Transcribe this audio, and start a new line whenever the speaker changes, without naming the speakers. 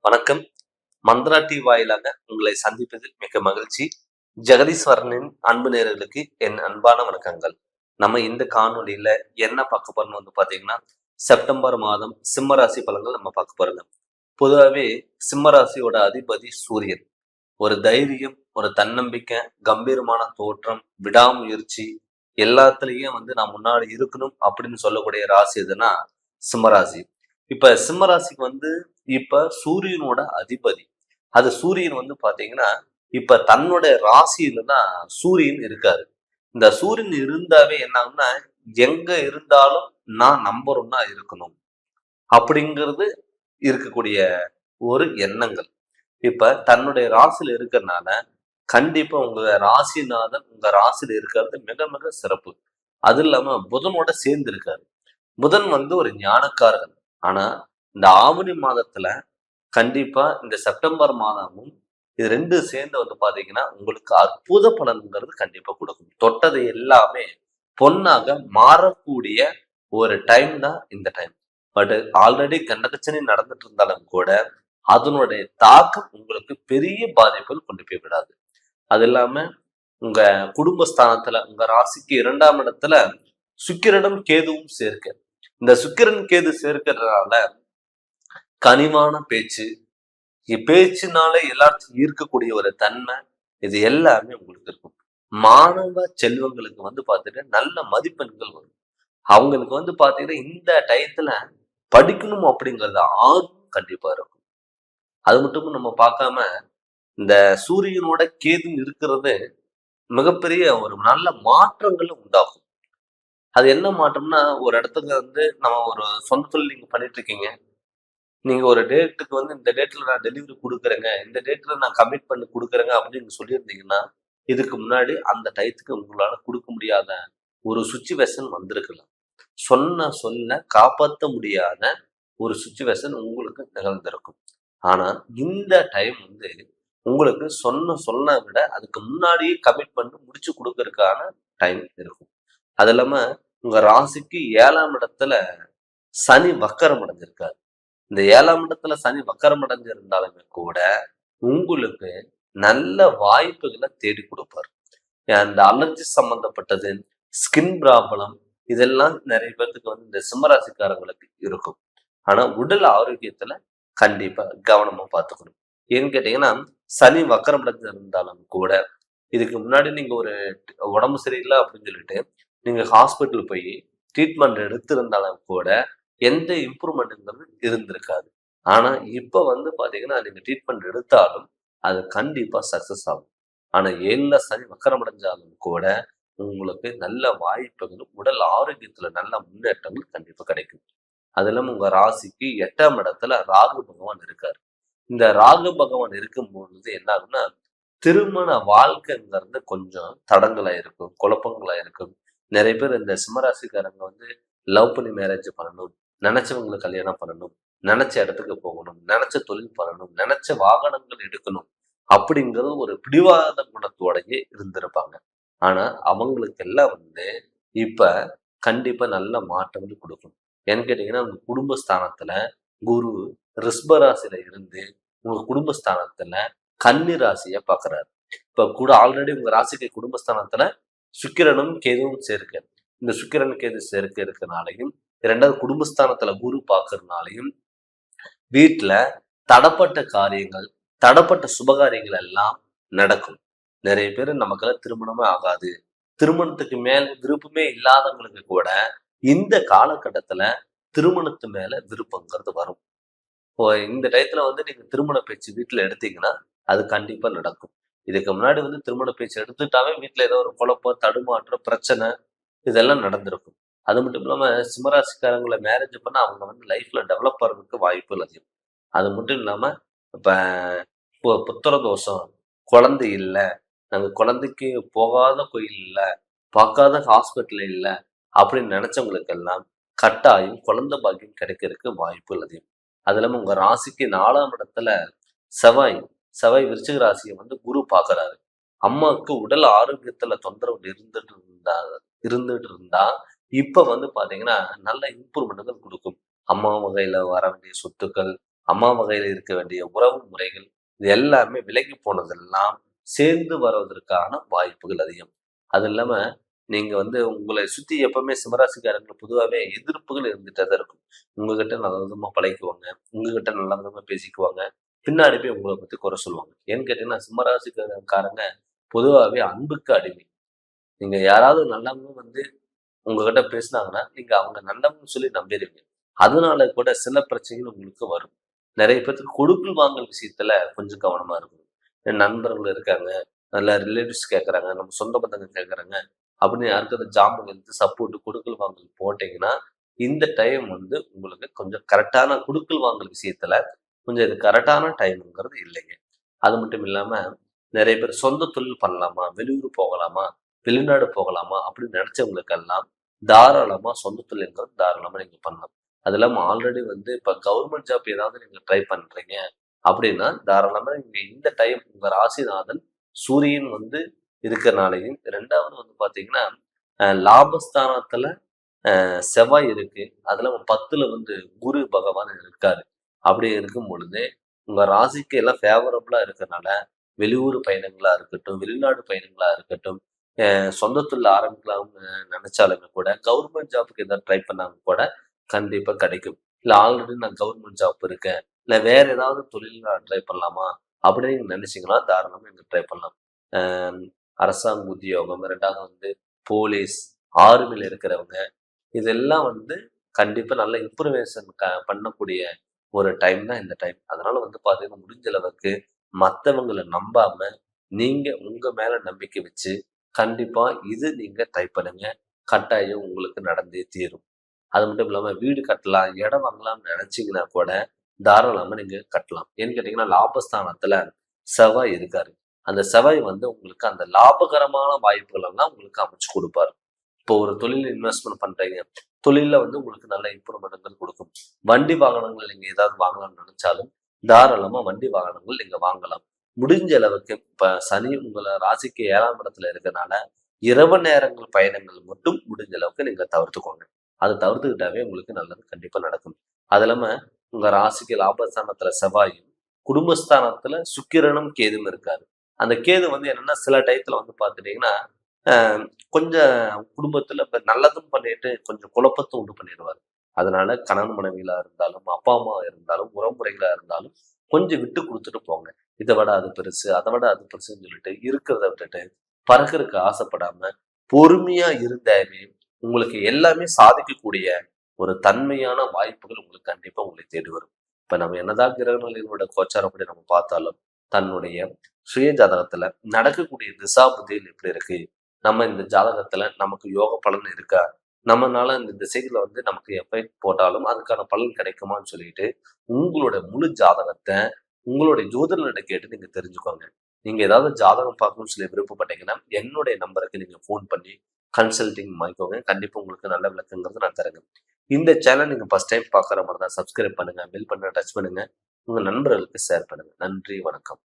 வணக்கம். மந்த்ரா டி வாயிலாக உங்களை சந்திப்பதில் மிக்க மகிழ்ச்சி. ஜெகதீஸ்வரனின் அன்பு நேயர்களுக்கு என் அன்பான வணக்கங்கள். நம்ம இந்த காணொளியில என்ன பார்க்க போறோம்னு பார்த்தீங்கன்னா, செப்டம்பர் மாதம் சிம்ம ராசி பலன்கள் நம்ம பார்க்க போறோங்க. பொதுவாவே சிம்ம ராசியோட அதிபதி சூரியன். ஒரு தைரியம், ஒரு தன்னம்பிக்கை, கம்பீரமான தோற்றம், விடாமுயற்சி எல்லாத்துலயும் நான் முன்னாடி இருக்கணும் அப்படின்னு சொல்லக்கூடிய ராசி எதுன்னா சிம்ம ராசி. இப்ப சிம்ம ராசிக்கு இப்ப சூரியனோட அதிபதி. அது சூரியன் பாத்தீங்கன்னா, இப்ப தன்னோட ராசியில தான் சூரியன் இருக்காரு. இந்த சூரியன் இருந்தாவே என்ன ஆகும்னா, எங்க இருந்தாலும் நான் நம்பர் ஒன்னா இருக்கணும் அப்படிங்கிறது இருக்கக்கூடிய ஒரு எண்ணங்கள். இப்ப தன்னுடைய ராசியில இருக்கிறதுனால கண்டிப்பா உங்க ராசிநாதன் உங்க ராசியில இருக்கிறது மிக மிக சிறப்பு. அது இல்லாம புதனோட சேர்ந்து இருக்காரு. புதன் ஒரு ஞானக்காரகன். ஆனா இந்த ஆவணி மாதத்துல கண்டிப்பா இந்த செப்டம்பர் மாதமும் இது ரெண்டு சேர்ந்து பாத்தீங்கன்னா உங்களுக்கு அற்புத பலன்கிறது கண்டிப்பா கொடுக்கும். தொட்டது எல்லாமே பொன்னாக மாறக்கூடிய ஒரு டைம் தான் இந்த டைம். பட் ஆல்ரெடி கண்டகச்சனி நடந்துட்டு இருந்தாலும் கூட அதனுடைய தாக்கம் உங்களுக்கு பெரிய பாதிப்புகள் கொண்டு போய் விடாது. அது இல்லாம உங்க குடும்பஸ்தானத்துல உங்க ராசிக்கு 2ஆம் இடத்துல சுக்கிரனும் கேதுவும் சேர்க்க. இந்த சுக்கிரன் கேது சேர்க்கிறதுனால கனிவான பேச்சு, பேச்சுனால எல்லாத்தையும் ஈர்க்கக்கூடிய ஒரு தன்மை, இது எல்லாமே உங்களுக்கு இருக்கும். மாணவ செல்வங்களுக்கு பாத்தீங்கன்னா நல்ல மதிப்பெண்கள் வரும். அவங்களுக்கு பாத்தீங்கன்னா இந்த டயத்துல படிக்கணும் அப்படிங்கறது ஆர்வம் கண்டிப்பா இருக்கும். அது மட்டும் நம்ம பார்க்காம இந்த சூரியனோட கேது இருக்கிறது மிகப்பெரிய ஒரு நல்ல மாற்றங்கள் உண்டாகும். அது என்ன மாற்றம்னா, ஒரு இடத்துக்கு நம்ம ஒரு சொந்த தொழில் நீங்க பண்ணிட்டு இருக்கீங்க. நீங்க ஒரு டேட்டுக்கு இந்த டேட்ல நான் டெலிவரி கொடுக்குறேங்க, இந்த டேட்ல நான் கமிட் பண்ணி கொடுக்குறேங்க அப்படின்னு சொல்லியிருந்தீங்கன்னா, இதுக்கு முன்னாடி அந்த டயத்துக்கு உங்களால கொடுக்க முடியாத ஒரு சுச்சுவேஷன் வந்திருக்கலாம். சொன்ன சொல்ல காப்பாற்ற முடியாத ஒரு சுச்சுவேஷன் உங்களுக்கு நிகழ்ந்திருக்கும். ஆனா இந்த டைம் உங்களுக்கு சொல்ல விட அதுக்கு முன்னாடியே கமிட் பண்ணி முடிச்சு கொடுக்கறதுக்கான டைம் இருக்கும். அது இல்லாம உங்க ராசிக்கு 7ஆம் இடத்துல சனி வக்கரம் அடைஞ்சிருக்காரு. இந்த 7ஆம் இடத்துல சனி வக்கரம் அடைஞ்சிருந்தாலுமே கூட உங்களுக்கு நல்ல வாய்ப்புகளை தேடி கொடுப்பாரு. அந்த அலர்ஜி சம்பந்தப்பட்டது, ஸ்கின் ப்ராப்ளம், இதெல்லாம் நிறைய பேர்த்துக்கு இந்த சிம்மராசிக்காரங்களுக்கு இருக்கும். ஆனா உடல் ஆரோக்கியத்துல கண்டிப்பா கவனமா பார்த்துக்கணும். ஏன்னு கேட்டீங்கன்னா, சனி வக்கரம் அடைஞ்சிருந்தாலும் கூட இதுக்கு முன்னாடி நீங்க ஒரு உடம்பு சரியில்லை அப்படின்னு சொல்லிட்டு நீங்க ஹாஸ்பிட்டல் போய் ட்ரீட்மெண்ட் எடுத்திருந்தாலும் கூட எந்த இம்ப்ரூவ்மெண்ட்ங்கிறது இருந்திருக்காது. ஆனா இப்ப பாத்தீங்கன்னா நீங்க ட்ரீட்மெண்ட் எடுத்தாலும் அது கண்டிப்பா சக்சஸ் ஆகும். ஆனா 7ல சனி வக்கரம் அடைஞ்சாலும் கூட உங்களுக்கு நல்ல வாய்ப்புகளும் உடல் ஆரோக்கியத்துல நல்ல முன்னேற்றங்கள் கண்டிப்பா கிடைக்கும். அது இல்லாம உங்க ராசிக்கு 8ஆம் இடத்துல ராகு பகவான் இருக்காரு. இந்த ராகு பகவான் இருக்கும் பொழுது என்ன ஆகும்னா, திருமண வாழ்க்கைங்கிறது கொஞ்சம் தடங்களா இருக்கும், குழப்பங்களா இருக்கும். நிறைய பேர் இந்த சிம்மராசிக்காரங்க லவ் பண்ணி மேரேஜ் பண்ணணும், நினைச்சவங்களை கல்யாணம் பண்ணணும், நினைச்ச இடத்துக்கு போகணும், நினைச்ச தொழில் பண்ணணும், நினைச்ச வாகனங்கள் எடுக்கணும் அப்படிங்கிறது ஒரு பிடிவாத குணத்தோடயே இருந்திருப்பாங்க. ஆனா அவங்களுக்கு எல்லாம் இப்ப கண்டிப்பா நல்ல மாற்றங்கள் கொடுக்கும். ஏன்னு கேட்டீங்கன்னா, உங்க குடும்பஸ்தானத்துல குரு ரிஷபராசியில இருந்து உங்க குடும்பஸ்தானத்துல கன்னி ராசியை பாக்குறாரு. இப்ப கூட ஆல்ரெடி உங்க ராசிக்கு குடும்பஸ்தானத்துல சுக்கிரனும் கேதுவும் சேர்க்க. இந்த சுக்கிரன் கேது சேர்க்க இருக்கனாலையும் 2வது குடும்பஸ்தானத்துல குரு பாக்குறதுனாலையும் வீட்டுல தடப்பட்ட காரியங்கள், தடப்பட்ட சுபகாரியங்கள் எல்லாம் நடக்கும். நிறைய பேர் நமக்கெல்லாம் திருமணமே ஆகாது, திருமணத்துக்கு மேல் விருப்பமே இல்லாதவங்களுக்கு கூட இந்த காலகட்டத்துல திருமணத்து மேல விருப்பங்கிறது வரும். இந்த டயத்துல நீங்க திருமண பேச்சு வீட்டுல எடுத்தீங்கன்னா அது கண்டிப்பா நடக்கும். இதுக்கு முன்னாடி திருமண பேச்சு எடுத்துட்டாவே வீட்டுல ஏதோ ஒரு குழப்பம், தடுமாற்றம், பிரச்சனை இதெல்லாம் நடந்திருக்கும். அது மட்டும் இல்லாம சிம்மராசிக்காரங்களை மேரேஜ் பண்ண அவங்க லைஃப்ல டெவலப் ஆகிறதுக்கு வாய்ப்புகள் அதிகம். அது மட்டும் இல்லாம இப்ப புத்திர தோஷம், குழந்தை இல்லை, நாங்க குழந்தைக்கு போகாத கோயில் இல்லை, பார்க்காத ஹாஸ்பிட்டல் இல்லை அப்படின்னு நினைச்சவங்களுக்கு எல்லாம் கட்டாயம் குழந்தை பாக்கியம் கிடைக்கிறதுக்கு வாய்ப்புகள் அதிகம். அது இல்லாம உங்க ராசிக்கு 4ஆம் இடத்துல செவ்வாய் செவ்வாய் விருச்சிக ராசியை குரு பாக்குறாரு. அம்மாவுக்கு உடல் ஆரோக்கியத்துல தொந்தரவு இருந்துட்டு இருந்தா இப்ப பாத்தீங்கன்னா நல்ல இம்ப்ரூவ்மெண்ட்கள் கொடுக்கும். அம்மா வகையில வர வேண்டிய சொத்துக்கள், அம்மா வகையில இருக்க வேண்டிய உறவு முறைகள் இது எல்லாமே விலகி போனதெல்லாம் சேர்ந்து வருவதற்கான வாய்ப்புகள் அதிகம். அது இல்லாம நீங்க வந்து உங்களை சுத்தி எப்பவுமே சிம்மராசிக்காரங்களுக்கு பொதுவாவே எதிர்ப்புகள் இருந்துட்டே தான் இருக்கும். உங்ககிட்ட நல்ல விதமா பழகிக்குவாங்க. உங்ககிட்ட நல்ல விதமா பேசிக்குவாங்க. பின்னாடி போய் உங்கள பத்தி குறை சொல்லுவாங்க. ஏன்னு கேட்டீங்கன்னா, சிம்மராசிக்காரங்க பொதுவாவே அன்புக்கு அடிமை. நீங்க யாராவது நல்லவங்க வந்து உங்ககிட்ட பேசினாங்கன்னா, நீங்க அவங்க நல்லவங்கன்னு சொல்லி நம்பிருவீங்க. அதனால கூட சில பிரச்சனைகள் உங்களுக்கு வரும். நெறைய பேத்துக்கு கொடுக்கல் வாங்கல் விஷயத்துல கொஞ்சம் கவனமா இருக்கணும். என் நண்பர்கள் இருக்காங்க, நல்ல ரிலேட்டிவ்ஸ் கேட்கறாங்க, நம்ம சொந்த பந்தங்க கேட்கறாங்க அப்படின்னு யாருக்காவது ஜாமீன் எடுத்து சப்போர்ட் கொடுக்கல் வாங்கல் போட்டீங்கன்னா, இந்த டைம் வந்து உங்களுக்கு கொஞ்சம் கரெக்டான குடுக்கல் வாங்கல் விஷயத்துல கொஞ்சம் இது கரெக்டான டைம்ங்கிறது இல்லைங்க. அது மட்டும் இல்லாம நெறைய பேர் சொந்த தொழில் பண்ணலாமா? வெளியூர் போகலாமா? வெளிநாடு போகலாமா? அப்படின்னு நெனைச்சவங்களுக்கெல்லாம் தாராளமா சொந்த தொழில்ங்கிறது தாராளமா நீங்க பண்ணலாம். அது இல்லாம ஆல்ரெடி வந்து இப்ப கவர்மெண்ட் ஜாப் ஏதாவது நீங்க ட்ரை பண்றீங்க அப்படின்னா, தாராளமா நீங்க இந்த டைம் உங்க ராசிநாதன் சூரியன் வந்து இருக்கனாலயும், 2வது வந்து பார்த்தீங்கன்னா, லாபஸ்தானத்துல செவ்வாய் இருக்கு. அதுல 10ல வந்து குரு பகவான் இருக்காரு. அப்படி இருக்கும் பொழுது, உங்க ராசிக்கு எல்லாம் ஃபேவரபிளா இருக்கனால, வெளியூர் பயணங்களா இருக்கட்டும், வெளிநாடு பயணங்களா இருக்கட்டும், சொந்த தொழில் ஆரம்பிக்கலாம்னு நெனைச்சாலுமே கூட, கவர்மெண்ட் ஜாப்க்கு ஏதாவது ட்ரை பண்ணாலும் கூட கண்டிப்பா கிடைக்கும். இல்ல ஆல்ரெடி நான் கவர்மெண்ட் ஜாப் இருக்கேன். இல்ல வேற ஏதாவது தொழில் நான் ட்ரை பண்ணலாமா? அப்படின்னு நீங்க நெனைச்சீங்கன்னா, தாராளமா நீங்க ட்ரை பண்ணலாம். அ அரசாங்க உத்தியோகம், 2வது வந்து போலீஸ், ஆர்மில இருக்கிறவங்க இதெல்லாம் வந்து கண்டிப்பா நல்ல இம்ப்ரூவேஷன் பண்ணக்கூடிய ஒரு டைம் தான் இந்த டைம். அதனால வந்து பார்த்தீங்கன்னா, முடிஞ்ச அளவுக்கு மத்தவங்கள நம்பாம, நீங்க உங்க மேல நம்பிக்கை வச்சு, கண்டிப்பா இது நீங்க ட்ரை பண்ணுங்க. கட்டாயம் உங்களுக்கு நடந்தே தீரும். அது மட்டும் இல்லாம வீடு கட்டலாம், இடம் வாங்கலாம்னு நெனச்சீங்கன்னா கூட, தாராளமா நீங்க கட்டலாம். ஏன்னு கேட்டீங்கன்னா, லாபஸ்தானத்துல செவ்வாய் இருக்காரு. அந்த செவ்வாய் வந்து உங்களுக்கு அந்த லாபகரமான வாய்ப்புகள் எல்லாம் உங்களுக்கு அமைச்சு குடுப்பாரு. இப்போ ஒரு தொழில் இன்வெஸ்ட்மென்ட் பண்றீங்க. தொழில்ல வந்து உங்களுக்கு நல்ல இம்ப்ரூவ்மென்ட்கள் குடுக்கும். வண்டி வாகனங்கள் நீங்க ஏதாவது வாங்கலாம்னு நெனச்சாலும், தாராளமா வண்டி வாகனங்கள் நீங்க வாங்கலாம். முடிஞ்ச அளவுக்கு இப்ப சனி உங்கள ராசிக்கு 7ஆம் இடத்துல இருக்கனால, இரவு நேரங்கள் பயணங்கள் மட்டும் முடிஞ்ச அளவுக்கு நீங்க தவிர்த்துக்கோங்க. அத தவிர்த்துக்கிட்டாவே உங்களுக்கு நல்லது கண்டிப்பா நடக்கும். அது இல்லாம உங்க ராசிக்கு லாபஸ்தானத்துல செவ்வாயும், குடும்பஸ்தானத்துல சுக்கிரனும், கேதுவும் இருக்காரு. அந்த கேது வந்து என்னன்னா, சில டயத்துல வந்து பாத்துட்டீங்கன்னா, அ கொஞ்சம் குடும்பத்துல இப்ப நல்லதும் பண்ணிட்டு, கொஞ்சம் குழப்பத்த உண்டு பண்ணிருவாரு. அதனால கணவன் மனைவிகளா இருந்தாலும், அப்பா, அம்மா இருந்தாலும், உறவுமுறைகளா இருந்தாலும், கொஞ்சம் விட்டு குடுத்துட்டு போங்க. இத விட அது பெருசு, அத விட அது பெருசுன்னு சொல்லிட்டு, இருக்கிறத விட்டுட்டு, பறக்கறக்கு ஆசைப்படாம, பொறுமையா இருந்தாவே, உங்களுக்கு எல்லாமே சாதிக்கக்கூடிய ஒரு தன்மையான வாய்ப்புகள் உங்களுக்கு கண்டிப்பா உங்களை தேடி வரும். இப்ப நம்ம என்னதான் கிரகநிலைகளோட கோச்சாரப்படி நம்ம பார்த்தாலும், தன்னுடைய சுய ஜாதகத்துல நடக்கக்கூடிய திசாபுத்திகள் எப்படி இருக்கு? நம்ம இந்த ஜாதகத்துல நமக்கு யோக பலன் இருக்கா? நம்மனால இந்த திசைகள்ல வந்து நமக்கு எஃபெக்ட் போட்டாலும் அதுக்கான பலன் கிடைக்குமான்னு சொல்லிட்டு, உங்களோட முழு ஜாதகத்த உங்களுடைய ஜோதிடர்கிட்ட கேட்டு நீங்க தெரிஞ்சுக்கோங்க. நீங்க ஏதாவது ஜாதகம் பார்க்கணும்னு சொல்லி விருப்பப்பட்டீங்கன்னா, என்னுடைய நம்பருக்கு நீங்க ஃபோன் பண்ணி கன்சல்டிங் வாங்கிக்கோங்க. கண்டிப்பா உங்களுக்கு நல்ல விளக்கங்கிறது நான் தரேங்க. இந்த சேனல் நீங்க ஃபர்ஸ்ட் டைம் பார்க்குற மாரி தான் சப்ஸ்கிரைப் பண்ணுங்க. பெல் பட்டன டச் பண்ணுங்க. உங்க நண்பர்களுக்கு ஷேர் பண்ணுங்க. நன்றி, வணக்கம்.